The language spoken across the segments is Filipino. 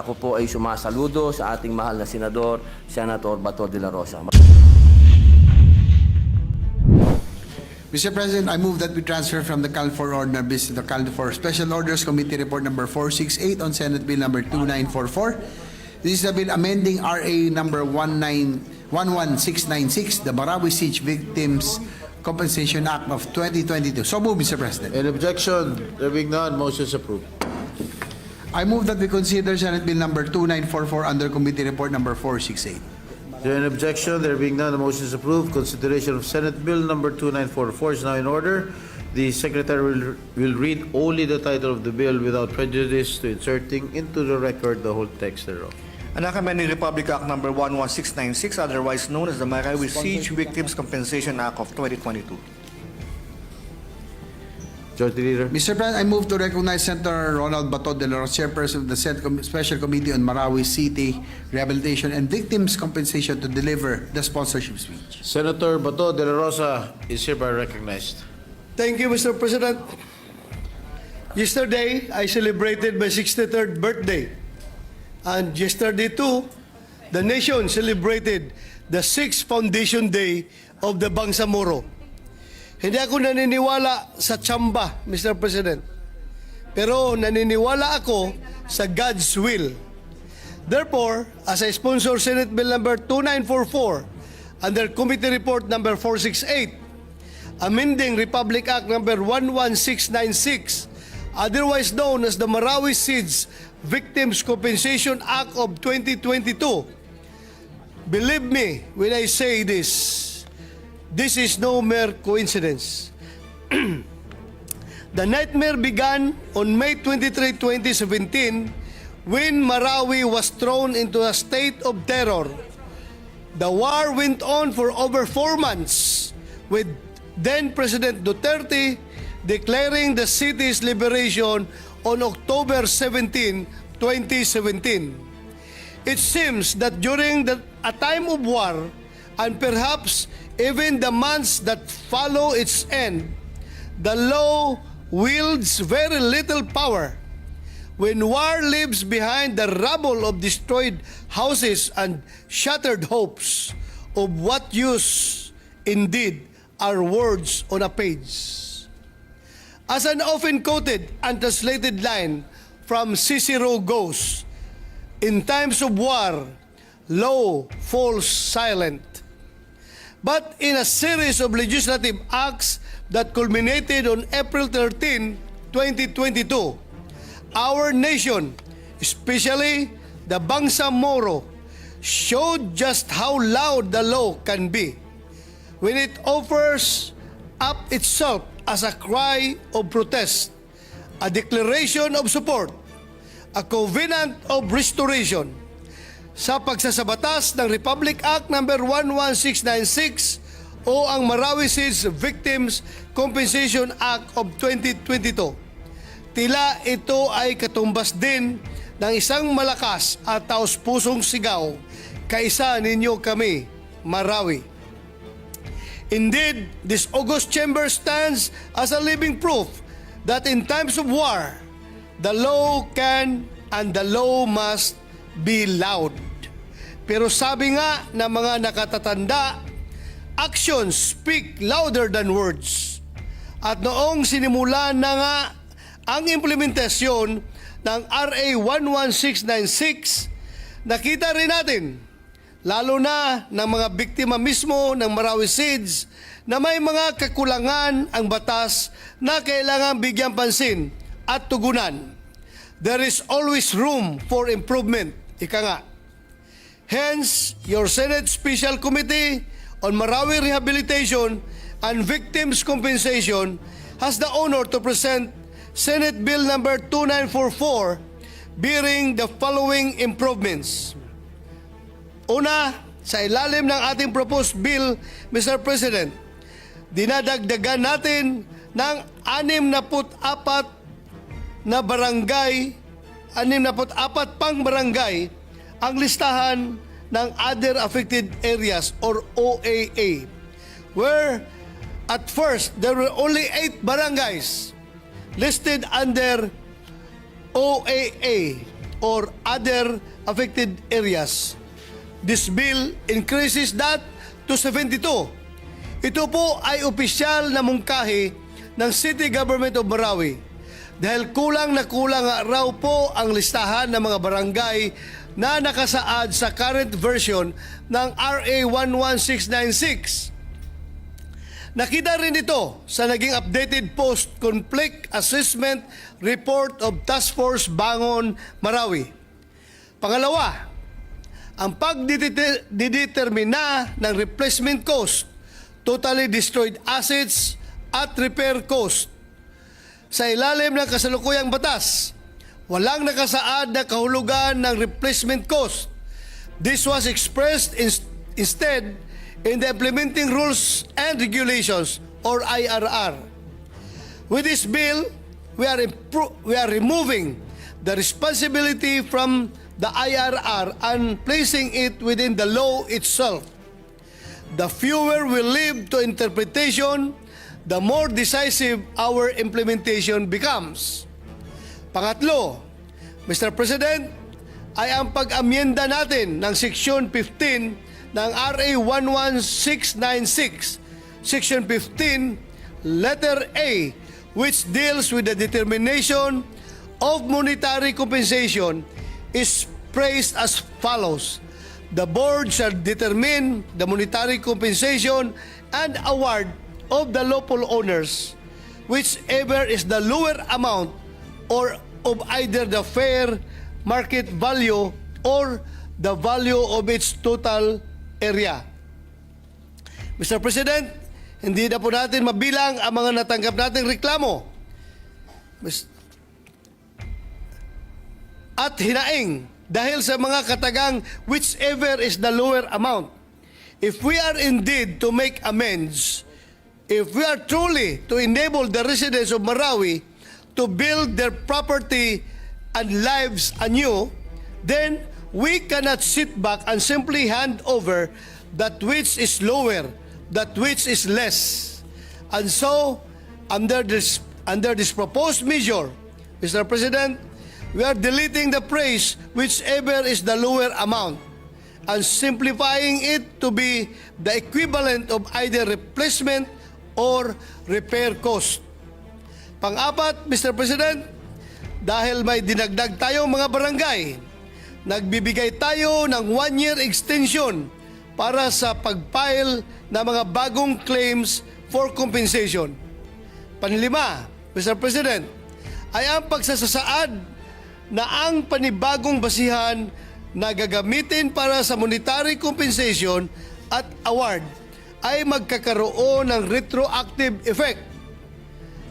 Ako po ay sumasaludo sa ating mahal na Senador, Senator Bato de la Rosa. Mr. President, I move that we transfer from the CAL for Ordinary Business to the CAL for Special Orders Committee Report number 468 on Senate Bill number 2944. This is the bill amending RA number 11696, the Marawi Siege Victims Compensation Act of 2022. So move, Mr. President. Any objection? There being none, motion is approved. I move that we consider Senate Bill number 2944 under Committee Report number 468. Is there any objection? There being none, the motion is approved. Consideration of Senate Bill number 2944 is now in order. The Secretary will read only the title of the bill without prejudice to inserting into the record the whole text thereof. An amending Republic Act number 11696, otherwise known as the Marawi Siege Victims Compensation Act of 2022. Majority Leader. Mr. President, I move to recognize Senator Ronald Bato de la Rosa, Chairperson of the Special Committee on Marawi City Rehabilitation and Victims Compensation, to deliver the sponsorship speech. Senator Bato de la Rosa is hereby recognized. Thank you, Mr. President. Yesterday, I celebrated my 63rd birthday. And yesterday too, the nation celebrated the 6th Foundation Day of the Bangsamoro. Hindi ako naniniwala sa tsamba, Mr. President. Pero naniniwala ako sa God's will. Therefore, as I sponsor Senate Bill number 2944 under Committee Report number 468, amending Republic Act number 11696, otherwise known as the Marawi Siege Victims Compensation Act of 2022. Believe me when I say this is no mere coincidence. The nightmare began on May 23, 2017 when Marawi was thrown into a state of terror. The war went on for over 4 months, with then President Duterte declaring the city's liberation on October 17, 2017. It seems that during a time of war, and perhaps even the months that follow its end, the law wields very little power. When war leaves behind the rubble of destroyed houses and shattered hopes, of what use indeed are words on a page? As an often quoted and translated line from Cicero goes, in times of war, law falls silent. But in a series of legislative acts that culminated on April 13, 2022, our nation, especially the Bangsamoro, showed just how loud the law can be when it offers up itself as a cry of protest, a declaration of support, a covenant of restoration, sa pagsasabatas ng Republic Act number 11696 o ang Marawi Siege Victims Compensation Act of 2022. Tila ito ay katumbas din ng isang malakas at taos-pusong sigaw, kaisa ninyo kami, Marawi. Indeed, this august chamber stands as a living proof that in times of war, the law can and the law must be loud. Pero sabi nga ng mga nakatatanda, actions speak louder than words. At noong sinimula na nga ang implementasyon ng RA 11696, nakita rin natin, lalo na ng mga biktima mismo ng Marawi Siege, na may mga kakulangan ang batas na kailangan bigyang pansin at tugunan. There is always room for improvement. Ika nga. Hence, your Senate Special Committee on Marawi Rehabilitation and Victims Compensation has the honor to present Senate Bill number 2944 bearing the following improvements. Una, sa ilalim ng ating proposed bill, Mr. President, dinadagdagan natin ng 64 na barangay, 64 pang barangay ang listahan ng Other Affected Areas or OAA, where at first there were only 8 barangays listed under OAA or other affected areas. This bill increases that to 72. Ito po ay opisyal na mungkahi ng City Government of Marawi dahil kulang na kulang raw po ang listahan ng mga barangay na nakasaad sa current version ng RA 11696. Nakita rin ito sa naging updated post-conflict assessment report of Task Force Bangon Marawi. Pangalawa, ang pagdidetermina ng replacement cost, totally destroyed assets at repair cost. Sa ilalim ng kasalukuyang batas, walang nakasaad na kahulugan ng replacement cost. This was expressed instead in the Implementing Rules and Regulations or IRR. With this bill, we are removing the responsibility from the IRR and placing it within the law itself. The fewer we leave to interpretation, the more decisive our implementation becomes. Pangatlo, Mr. President, ay ang pag-amyenda natin ng Section 15 ng RA 11696, Section 15, Letter A, which deals with the determination of monetary compensation, is phrased as follows. The board shall determine the monetary compensation and award of the lawful owners, whichever is the lower amount or of either the fair market value or the value of its total area. Mr. President, hindi na po natin mabilang ang mga natanggap nating reklamo at hinaing dahil sa mga katagang whichever is the lower amount. If we are indeed to make amends, if we are truly to enable the residents of Marawi to build their property and lives anew, then we cannot sit back and simply hand over that which is lower, that which is less. And so, under this proposed measure, Mr. President, we are deleting the phrase whichever is the lower amount and simplifying it to be the equivalent of either replacement or repair cost. Pang-apat, Mr. President, dahil may dinagdag tayong mga barangay, nagbibigay tayo ng 1-year extension para sa pag-file ng mga bagong claims for compensation. Panlima, Mr. President, ay ang pagsasaad na ang panibagong basihan na gagamitin para sa monetary compensation at award ay magkakaroon ng retroactive effect.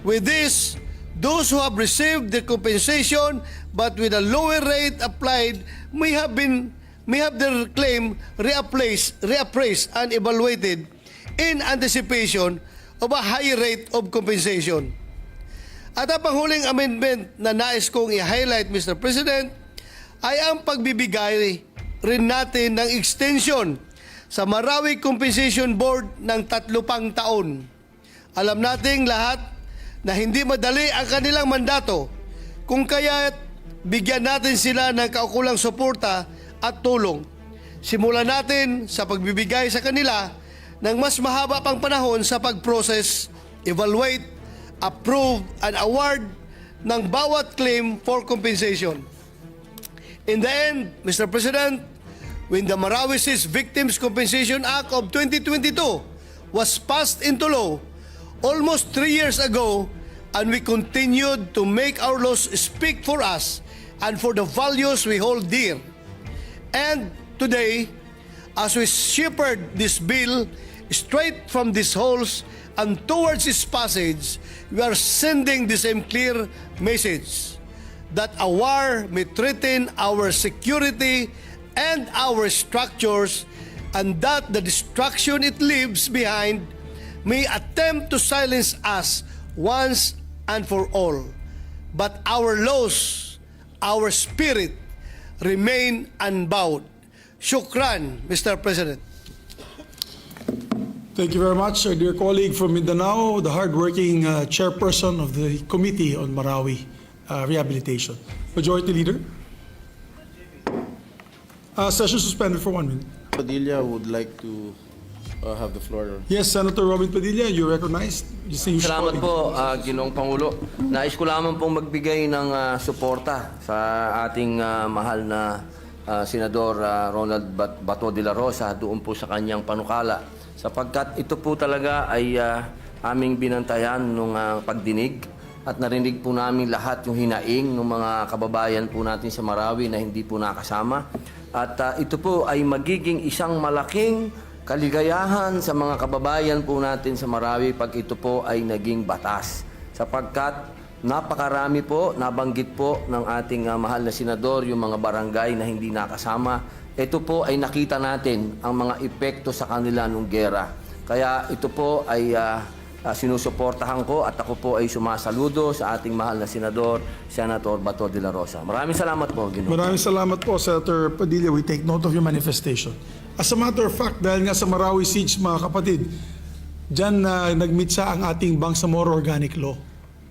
With this, those who have received the compensation but with a lower rate applied may have their claim reappraised and evaluated in anticipation of a higher rate of compensation. At ang panghuling amendment na nais kong i-highlight, Mr. President, ay ang pagbibigay rin natin ng extension sa Marawi Compensation Board ng 3 pang taon. Alam nating lahat na hindi madali ang kanilang mandato, kung kaya't bigyan natin sila ng kaukulang suporta at tulong. Simulan natin sa pagbibigay sa kanila ng mas mahaba pang panahon sa pag-process, evaluate, approve, and award ng bawat claim for compensation. In the end, Mr. President, when the Marawi Victims Compensation Act of 2022 was passed into law almost 3 years ago, and we continued to make our laws speak for us and for the values we hold dear. And today, as we shepherd this bill straight from these halls and towards its passage, we are sending the same clear message that a war may threaten our security and our structures, and that the destruction it leaves behind may attempt to silence us once and for all. But our laws, our spirit, remain unbowed. Shukran, Mr. President. Thank you very much, our dear colleague from Mindanao, the hardworking chairperson of the Committee on Marawi Rehabilitation. Majority Leader. Session suspended for 1 minute. Padilla would like to have the floor. Yes, Senator Robin Padilla, you recognized. Distinguished Salamat colleague. po, Ginoong Pangulo. Nais ko lamang pong magbigay ng suporta sa ating mahal na Senador Ronald Bato de la Rosa doon po sa kanyang panukala. Sapagkat ito po talaga ay aming binantayan nung pagdinig at narinig po namin lahat yung hinaing ng mga kababayan po natin sa Marawi na hindi po nakasama. At ito po ay magiging isang malaking kaligayahan sa mga kababayan po natin sa Marawi pag ito po ay naging batas. Sapagkat napakarami po, nabanggit po ng ating mahal na senador yung mga barangay na hindi nakasama. Ito po ay nakita natin ang mga epekto sa kanila nung gera. Kaya ito po ay sinusuportahan ko at ako po ay sumasaludo sa ating mahal na senador, Senator Bato de la Rosa. Maraming salamat po, Ginoong. Maraming salamat po, Senator Padilla. We take note of your manifestation. As a matter of fact, dahil nga sa Marawi Siege, mga kapatid, dyan nagmitsa ang ating Bangsamoro Organic Law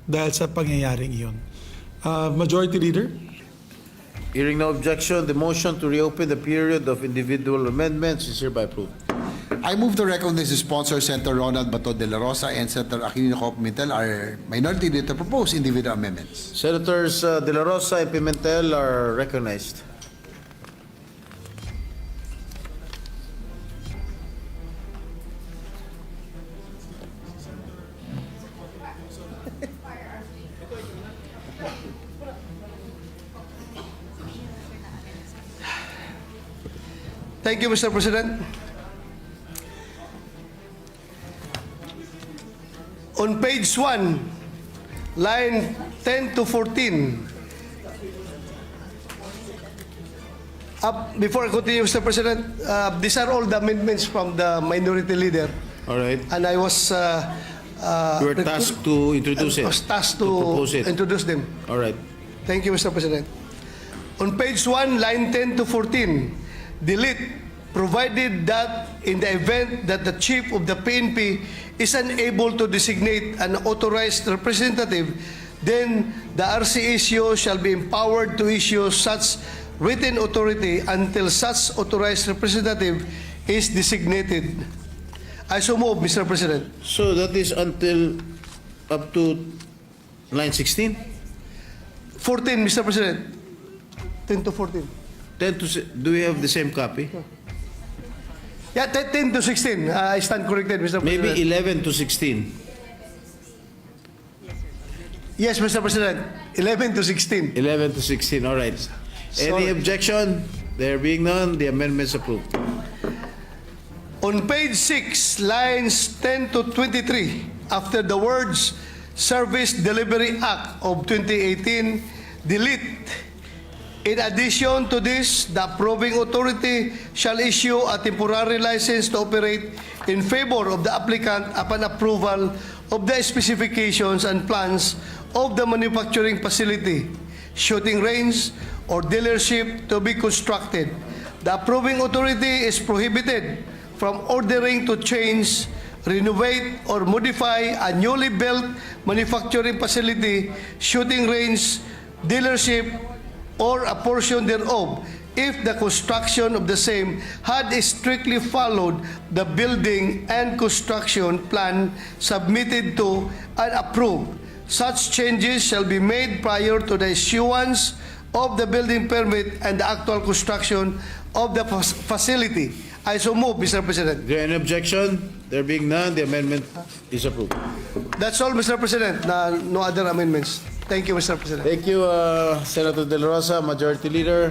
dahil sa pangyayaring iyon. Majority Leader? Hearing no objection, the motion to reopen the period of individual amendments is hereby approved. I move to recognize the sponsor, Senator Ronald Bato de la Rosa and Senator Aking are minority leader to propose individual amendments. Senators De La Rosa and Pimentel are recognized. Thank you, Mr. President. On page 1, line 10 to 14. Before I continue, Mr. President, these are all the amendments from the minority leader. All right. And I was You were tasked to introduce it. was tasked to to propose it. introduce them. All right. Thank you, Mr. President. On page 1, line 10 to 14, delete, provided that in the event that the chief of the PNP is unable to designate an authorized representative, then the RCSO shall be empowered to issue such written authority until such authorized representative is designated. I so move, Mr. President. So that is until up to line 16? 14, Mr. President. 10 to 14. 10 to, do we have the same copy? Yeah, 10 to 16. I stand corrected, Mr. President. Maybe 11 to 16. Yes, Mr. President. 11 to 16. 11 to 16, all right. Sorry. Any objection? There being none, the amendment is approved. On page 6, lines 10 to 23, after the words Service Delivery Act of 2018, delete. In addition to this, the approving authority shall issue a temporary license to operate in favor of the applicant upon approval of the specifications and plans of the manufacturing facility, shooting range, or dealership to be constructed. The approving authority is prohibited from ordering to change, renovate, or modify a newly built manufacturing facility, shooting range, dealership, or a portion thereof, if the construction of the same had strictly followed the building and construction plan submitted to and approved. Such changes shall be made prior to the issuance of the building permit and the actual construction of the facility. I so move, Mr. President. Is there any objection? There being none, the amendment is approved. That's all, Mr. President. No other amendments. Thank you, Mr. President. Thank you, Senator De La Rosa, Majority Leader.